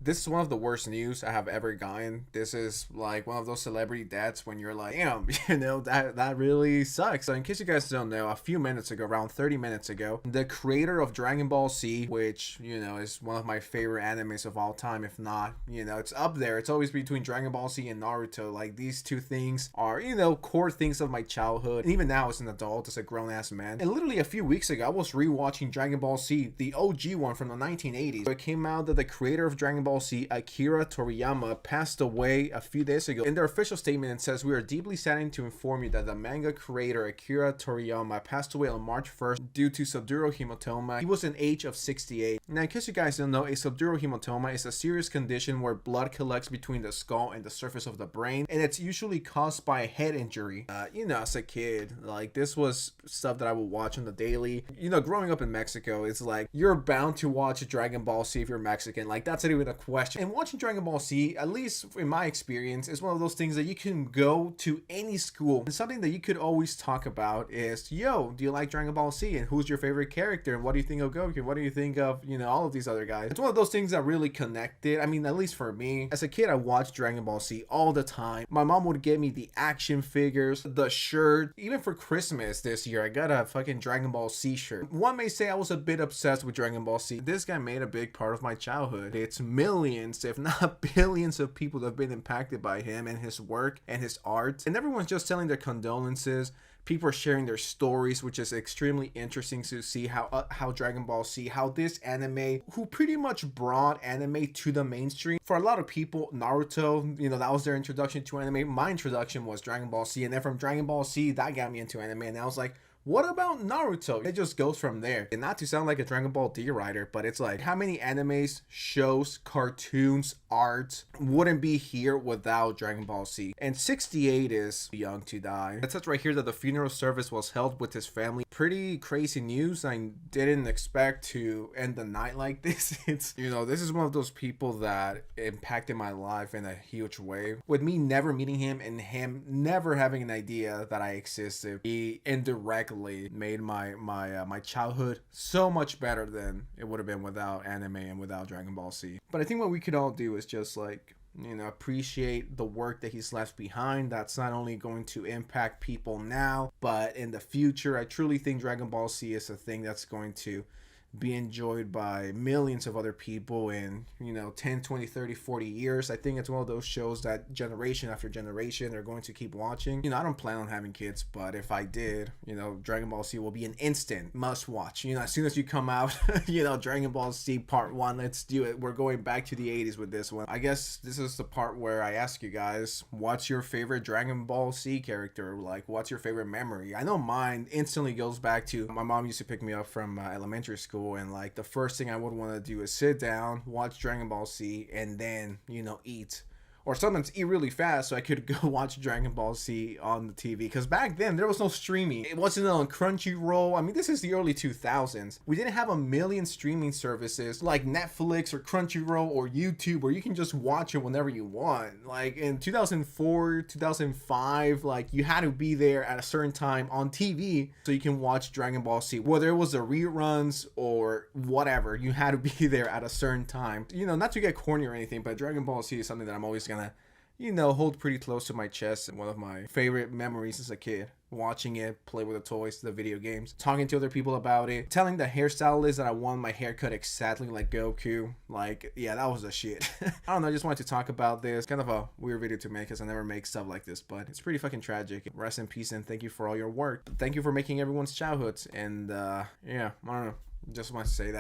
This is one of the worst news I have ever gotten. This is like one of those celebrity deaths when you're like, damn, that really sucks. So in case you guys don't know, a few minutes ago, around 30 minutes ago, the creator of Dragon Ball Z, which, is one of my favorite animes of all time, if not, it's up there. It's always between Dragon Ball Z and Naruto. Like, these two things are, core things of my childhood. And even now as an adult, as a grown-ass man. And literally a few weeks ago, I was rewatching Dragon Ball Z, the OG one from the 1980s. So it came out that the creator of Dragon Ball Z, Akira Toriyama, passed away a few days ago. In their official statement, it says, "We are deeply saddened to inform you that the manga creator Akira Toriyama passed away on March 1st due to subdural hematoma. He was an age of 68. Now, in case you guys don't know, a subdural hematoma is a serious condition where blood collects between the skull and the surface of the brain, and it's usually caused by a head injury. As a kid, like, this was stuff that I would watch on the daily. Growing up in Mexico, it's like, you're bound to watch Dragon Ball Z if you're Mexican. Like, that's not even a question. And watching Dragon Ball Z, at least in my experience, is one of those things that you can go to any school. And something that you could always talk about is, yo, do you like Dragon Ball Z? And who's your favorite character? And what do you think of Goku? What do you think of, all of these other guys? It's one of those things that really connected. I mean, at least for me. As a kid, I watched Dragon Ball Z all the time. My mom would get me the action figures, the shirt. Even for Christmas this year, I got a fucking Dragon Ball Z shirt. One may say I was a bit obsessed with Dragon Ball Z. This guy made a big part of my childhood. It's millions, if not billions, of people that have been impacted by him and his work and his art. And everyone's just telling their condolences. People are sharing their stories, which is extremely interesting to see how Dragon Ball Z, how this anime, who pretty much brought anime to the mainstream. For a lot of people, Naruto, that was their introduction to anime. My introduction was Dragon Ball Z, and then from Dragon Ball Z, that got me into anime, and I was like, what about Naruto? It just goes from there. And not to sound like a Dragon Ball D writer, but it's like, how many animes, shows, cartoons, art wouldn't be here without Dragon Ball Z? And 68 is young to die. It says right here that the funeral service was held with his family. Pretty crazy news. I didn't expect to end the night like this. It's, this is one of those people that impacted my life in a huge way. With me never meeting him and him never having an idea that I existed, he indirectly made my childhood so much better than it would have been without anime and without Dragon Ball Z. But I think what we could all do is just like, appreciate the work that he's left behind. That's not only going to impact people now, but in the future. I truly think Dragon Ball Z is a thing that's going to be enjoyed by millions of other people in 10, 20, 30, 40 years. I think it's one of those shows that generation after generation they're going to keep watching. I don't plan on having kids, but if I did, Dragon Ball Z will be an instant must watch. As soon as you come out, Dragon Ball Z part 1, let's do it. We're going back to the 80s with this one. I guess this is the part where I ask you guys, what's your favorite Dragon Ball Z character? Like, what's your favorite memory? I know mine instantly goes back to my mom used to pick me up from elementary school, and like the first thing I would want to do is sit down, watch Dragon Ball Z, and then eat, or sometimes eat really fast so I could go watch Dragon Ball Z on the TV. Because back then there was no streaming. It wasn't on Crunchyroll. I mean, this is the early 2000s. We didn't have a million streaming services like Netflix or Crunchyroll or YouTube where you can just watch it whenever you want. Like in 2004, 2005, like you had to be there at a certain time on TV so you can watch Dragon Ball Z. Whether it was the reruns or whatever, you had to be there at a certain time. Not to get corny or anything, but Dragon Ball Z is something that I'm always gonna hold pretty close to my chest. And one of my favorite memories as a kid, watching it, play with the toys, the video games, talking to other people about it, telling the hairstylist that I want my haircut exactly like Goku. Like, yeah, that was the shit. I don't know, I just wanted to talk about this. Kind of a weird video to make because I never make stuff like this, but it's pretty fucking tragic. Rest in peace, and thank you for all your work. Thank you for making everyone's childhoods. And yeah, I don't know, just want to say that.